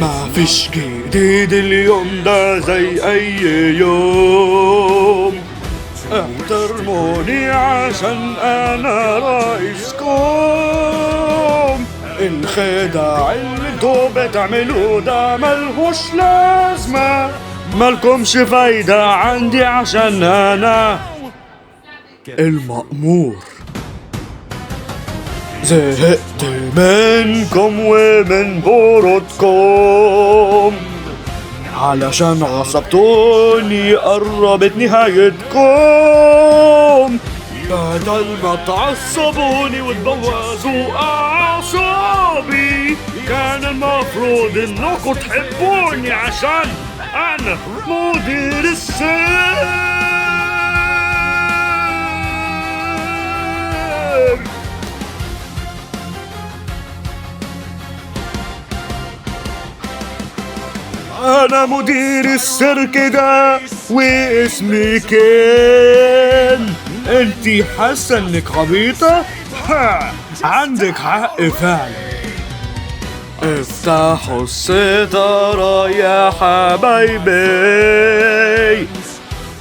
ما فيش جديد اليوم ده زي اي يوم، احترموني عشان انا رئيسكم. الخداع اللي انتوا بتعملوه ده ملهوش لازمة، مالكمش فايدة عندي عشان انا المأمور. زهقت منكم ومن برودكم، علشان عصبتوني قربت نهايتكم. بدل ما تعصبوني وتبوظوا أعصابي، كان المفروض انكم تحبوني عشان انا مدير السير. أنا مدير السيرك ده واسمي كين. انتي حاسة انك عبيطة؟ عندك حق فعلا. افتحوا الستارة يا حبايبي،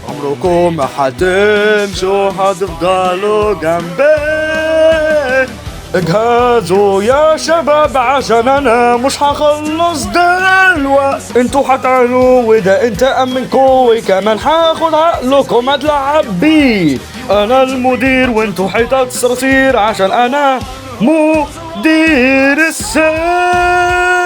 عمركم ما هتمشوا هتفضلوا جنبي. اجهزوا يا شباب عشان انا مش هخلص دلوقت. انتوا هتعانوا وده انت منكوا، وكمان هاخد عقلكم اتلعب بيه. انا المدير وانتوا حيطات صراصير عشان انا مدير السير.